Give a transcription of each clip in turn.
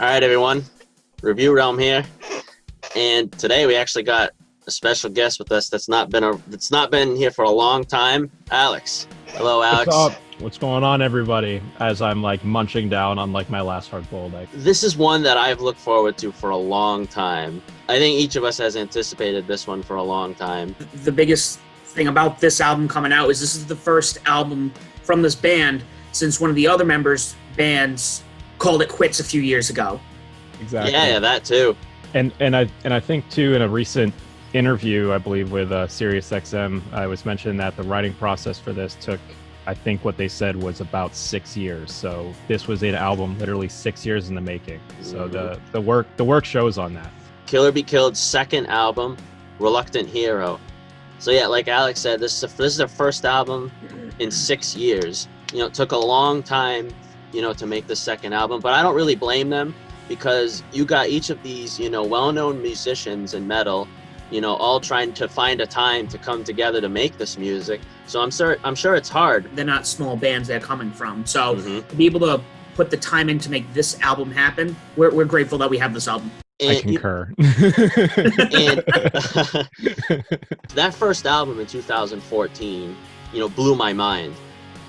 All right, everyone. Review Realm here, and today we actually got a special guest with us that's not been here for a long time. Alex. Hello, Alex. What's up? What's going on, everybody? As I'm munching down on my last hard-boiled egg. This is one that I've looked forward to for a long time. I think each of us has anticipated this one for a long time. The biggest thing about this album coming out is this is the first album from this band since one of the other members' bands called it quits a few years ago. Exactly. Yeah, that too. And I think too, in a recent interview, I believe with SiriusXM, I was mentioning that the writing process for this took, I think what they said was about 6 years. So this was an album literally 6 years in the making. So the work shows on that. Killer Be Killed's second album, Reluctant Hero. So yeah, like Alex said, this is their first album in 6 years. It took a long time, to make the second album, but I don't really blame them because you got each of these, well-known musicians in metal, all trying to find a time to come together to make this music. So I'm sure it's hard. They're not small bands they're coming from. So to be able to put the time in to make this album happen, we're grateful that we have this album. I concur. And that first album in 2014, blew my mind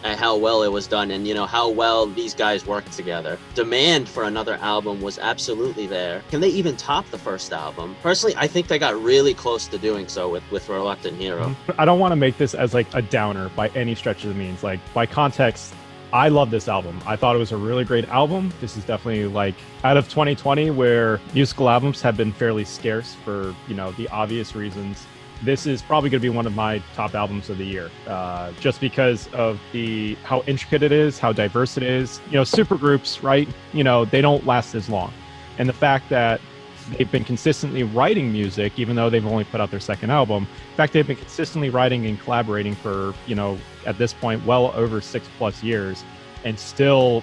at how well it was done and, how well these guys worked together. Demand for another album was absolutely there. Can they even top the first album? Personally, I think they got really close to doing so with Reluctant Hero. I don't want to make this as a downer by any stretch of the means. By context, I love this album. I thought it was a really great album. This is definitely out of 2020 where musical albums have been fairly scarce for, the obvious reasons. This is probably going to be one of my top albums of the year, just because of how intricate it is, how diverse it is. Supergroups, right? They don't last as long. And the fact that they've been consistently writing music, even though they've only put out their second album, in fact, they've been consistently writing and collaborating for, at this point, well over 6+ years, and still,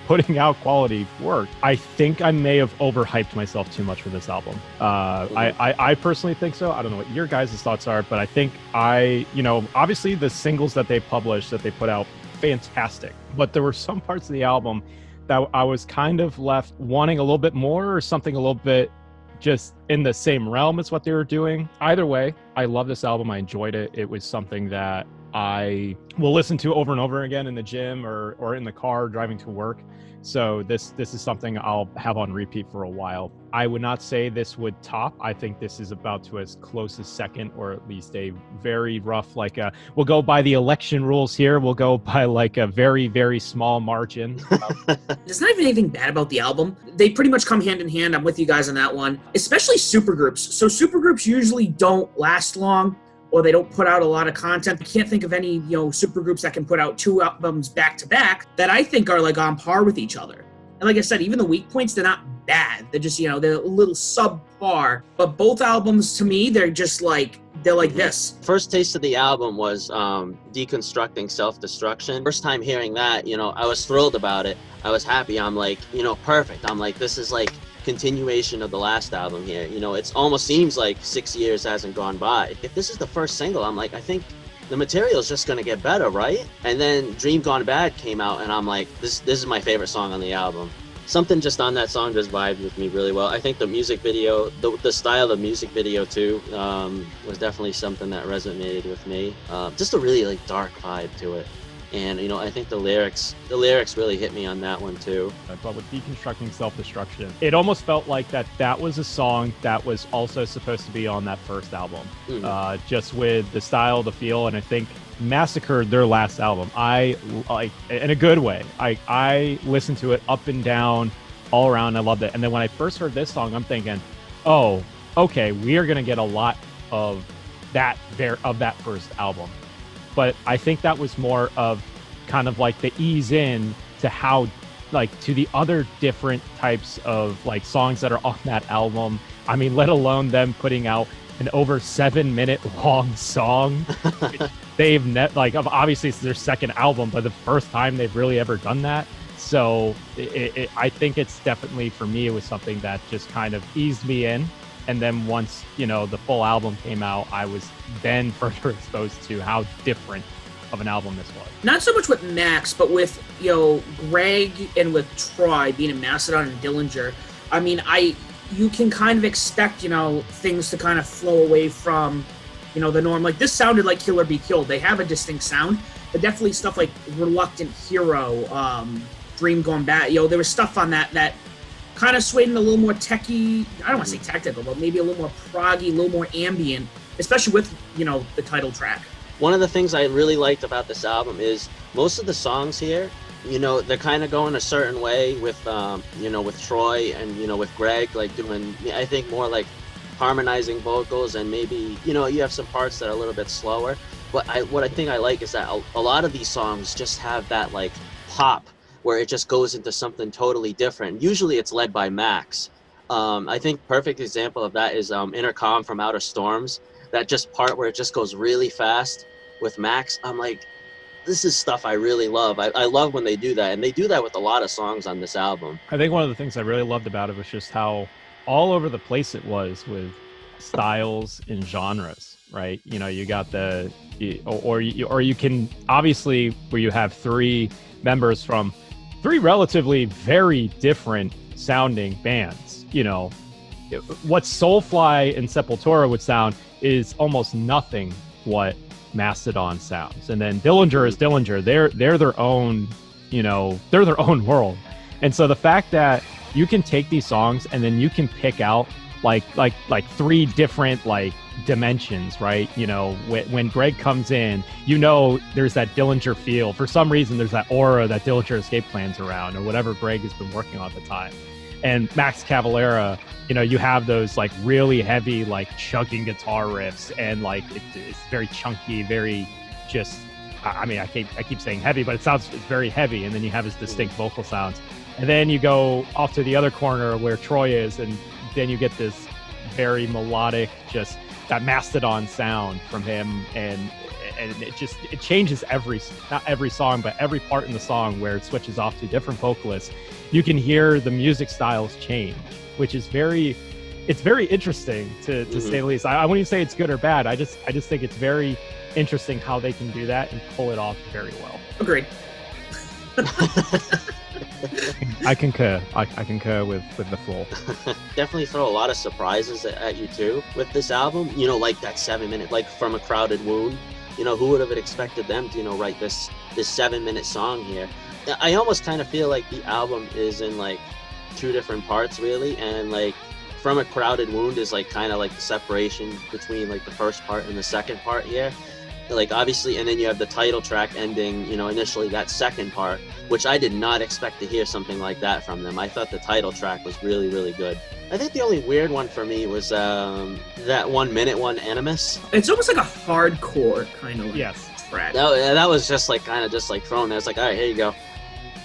putting out quality work. I think I may have overhyped myself too much for this album. I personally think so. I don't know what your guys' thoughts are, but I think obviously the singles that they published, that they put out, fantastic. But there were some parts of the album that I was kind of left wanting a little bit more, or something a little bit just in the same realm as what they were doing. Either way, I love this album. I enjoyed it. It was something that I will listen to over and over again in the gym or in the car driving to work. So this is something I'll have on repeat for a while. I would not say this would top. I think this is about to as close as second, or at least a very rough, we'll go by the election rules here. We'll go by a very, very small margin. There's not even anything bad about the album. They pretty much come hand in hand. I'm with you guys on that one, especially supergroups. So supergroups usually don't last long, or they don't put out a lot of content. I can't think of any, supergroups that can put out 2 albums back to back that I think are on par with each other. And like I said, even the weak points, they're not bad. They're just, they're a little subpar. But both albums, to me, they're just they're like this. First taste of the album was Deconstructing Self-Destruction. First time hearing that, I was thrilled about it. I was happy. I'm perfect. I'm this is continuation of the last album here. It almost seems like 6 years hasn't gone by. If this is the first single, I'm I think the material is just going to get better, right? And then Dream Gone Bad came out, and I'm this is my favorite song on the album. Something just on that song just vibed with me really well. I think the music video, the style of the music video too, was definitely something that resonated with me. Just a really dark vibe to it. And, I think the lyrics really hit me on that one too. But with Deconstructing Self-Destruction, it almost felt like that was a song that was also supposed to be on that first album. Just with the style, the feel, and I think Massacre, their last album, I in a good way. I listened to it up and down, all around. I loved it. And then when I first heard this song, I'm thinking, oh, okay, we are going to get a lot of that first album. But I think that was more of kind of the ease in to how, to the other different types of songs that are on that album. I mean, let alone them putting out an over 7-minute long song. They've obviously it's their second album, but the first time they've really ever done that. So I think it's definitely, for me, it was something that just kind of eased me in. And then once, the full album came out, I was then further exposed to how different of an album this was. Not so much with Max, but with, Greg and with Troy being in Mastodon and Dillinger. I mean, you can kind of expect, things to kind of flow away from, the norm. Like, this sounded like Kill or Be Killed. They have a distinct sound, but definitely stuff like Reluctant Hero, Dream Gone Bad. There was stuff on that kind of swayed in a little more techie. I don't want to say technical, but maybe a little more proggy, a little more ambient, especially with, the title track. One of the things I really liked about this album is most of the songs here, they're kind of going a certain way with, with Troy and, with Greg, like doing, I think more like harmonizing vocals, and maybe, you have some parts that are a little bit slower. But what I think I like is that a lot of these songs just have that like pop where it just goes into something totally different. Usually it's led by Max. I think perfect example of that is Intercom from Outer Storms. That just part where it just goes really fast with Max. I'm like, this is stuff I really love. I love when they do that, and they do that with a lot of songs on this album. I think one of the things I really loved about it was just how all over the place it was with styles and genres, right? You got or you can obviously, where you have three members from three relatively very different sounding bands. What Soulfly and Sepultura would sound is almost nothing what Mastodon sounds. And then Dillinger is Dillinger. They're their own, they're their own world. And so the fact that you can take these songs and then you can pick out like three different like dimensions, right? When Greg comes in, there's that Dillinger feel. For some reason, there's that aura that Dillinger Escape Plan's around, or whatever Greg has been working on at the time. And Max Cavalera, you have those like really heavy, like chugging guitar riffs, and like it's very chunky, very just, I keep saying heavy, but it's very heavy. And then you have his distinct vocal sounds. And then you go off to the other corner where Troy is, and then you get this very melodic, just that Mastodon sound from him. And it changes not every song, but every part in the song where it switches off to different vocalists. You can hear the music styles change, which is very interesting to say the least. I wouldn't even say it's good or bad. I just think it's very interesting how they can do that and pull it off very well. Agreed. I concur. I concur with the floor. Definitely throw a lot of surprises at you too with this album. Like that 7-minute, like From a Crowded Wound. Who would have expected them to, write this 7-minute song here? I almost kind of feel like the album is in like two different parts really, and like From a Crowded Wound is like kind of like the separation between like the first part and the second part here. Like obviously, and then you have the title track ending, initially that second part, which I did not expect to hear something like that from them. I thought the title track was really, really good. I think the only weird one for me was that 1 minute one, Animus. It's almost like a hardcore kind of track. That was just like kind of just like thrown there. It's like, all right, here you go.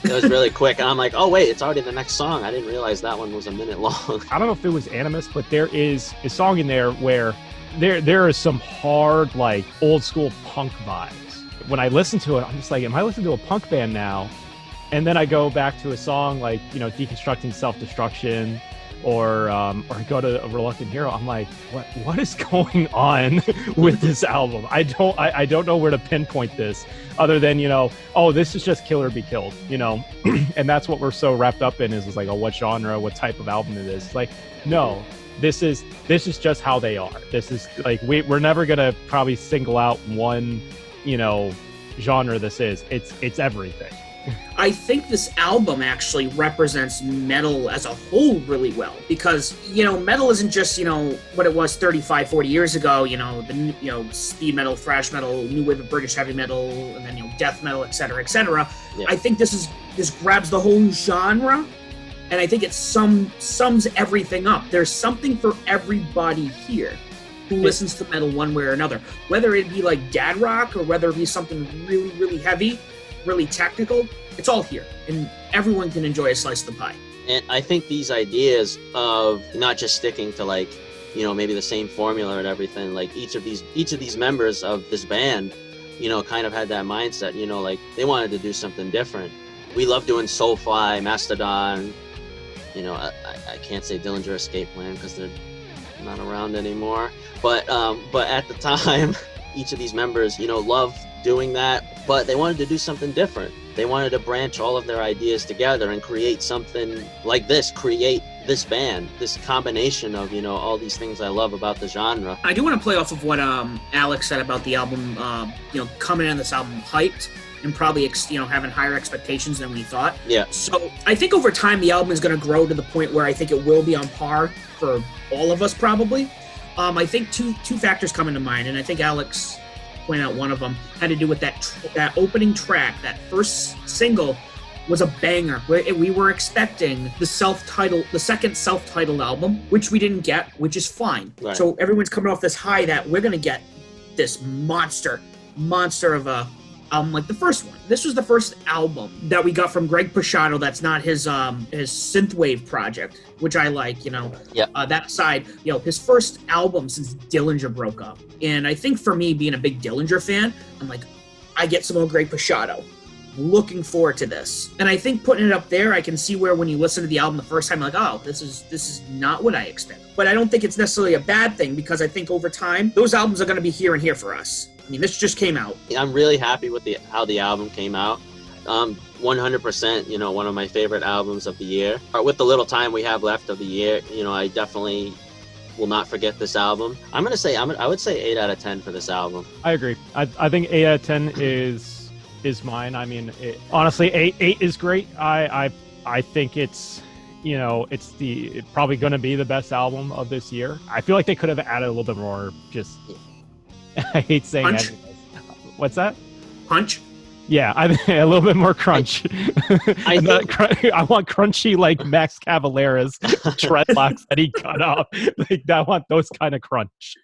It was really quick. And I'm like, oh wait, it's already the next song. I didn't realize that one was a minute long. I don't know if it was Animus, but there is a song in there where there is some hard, like, old school punk vibes. When I listen to it, I'm just like, am I listening to a punk band now? And then I go back to a song like, Deconstructing Self-Destruction, or go to a Reluctant Hero. I'm like, what is going on with this album? I don't know where to pinpoint this, other than, this is just Kill or Be Killed, and that's what we're so wrapped up in is like, what genre, what type of album it is. It's like, no. This is just how they are. This is like, we're never gonna probably single out one, genre. It's everything. I think this album actually represents metal as a whole really well, because metal isn't just what it was 35, 40 years ago. The speed metal, thrash metal, new wave of British heavy metal, and then death metal, etc., etc. Yeah. I think this grabs the whole genre. And I think it sums everything up. There's something for everybody here who listens to metal one way or another. Whether it be like dad rock or whether it be something really, really heavy, really technical, it's all here. And everyone can enjoy a slice of the pie. And I think these ideas of not just sticking to like, maybe the same formula and everything, like each of these members of this band, kind of had that mindset, like they wanted to do something different. We love doing Soulfly, Mastodon. I can't say Dillinger Escape Plan because they're not around anymore. But at the time, each of these members, loved doing that, but they wanted to do something different. They wanted to branch all of their ideas together and create something like this, create this band, this combination of, you know, all these things I love about the genre. I do want to play off of what Alex said about the album, you know, coming in this album hyped and probably, you know, having higher expectations than we thought. Yeah. So I think over time the album is going to grow to the point where I think it will be on par for all of us probably. I think two factors come into mind, and I think Alex pointed out one of them had to do with that opening track. That first single was a banger. We were expecting the second self-titled album, which we didn't get, which is fine. Right. So everyone's coming off this high that we're going to get this monster of a album like the first one. This was the first album that we got from Greg Puciato that's not his synthwave project, which I like, you know. Yep. That side, you know, his first album since Dillinger broke up. And I think for me, being a big Dillinger fan, I'm like, I get some more Greg Puciato. Looking forward to this. And I think putting it up there, I can see where when you listen to the album the first time, like, oh, this is not what I expect. But I don't think it's necessarily a bad thing, because I think over time, those albums are going to be here and here for us. I mean, this just came out. I'm really happy with how the album came out. 100%, you know, one of my favorite albums of the year. With the little time we have left of the year, you know, I definitely will not forget this album. I would say 8 out of 10 for this album. I agree. I think 8 out of 10 is mine. I mean, honestly, 8 is great. I think it's, you know, it's probably going to be the best album of this year. I feel like they could have added a little bit more. Just I hate saying Punch? that. What's that? Punch? Yeah, I a little bit more crunch. I want crunchy like Max Cavalera's dreadlocks that he cut off. Like, I want those kind of crunch.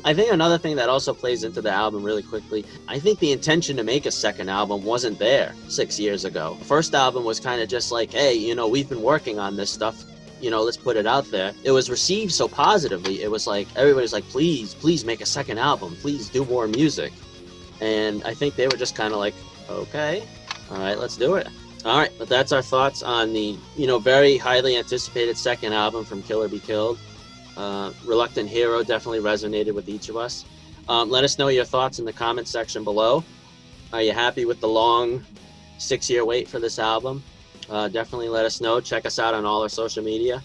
I think another thing that also plays into the album really quickly, I think the intention to make a second album wasn't there 6 years ago. The first album was kind of just like, hey, you know, we've been working on this stuff, you know, let's put it out there. It was received so positively. It was like, everybody's like, please make a second album. Please do more music. And I think they were just kind of like, okay, all right, let's do it. All right, but that's our thoughts on the, you know, very highly anticipated second album from Kill or Be Killed. Reluctant Hero definitely resonated with each of us. Let us know your thoughts in the comments section below. Are you happy with the long 6-year wait for this album? Definitely let us know. Check us out on all our social media.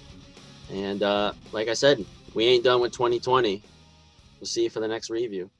And like I said, we ain't done with 2020. We'll see you for the next review.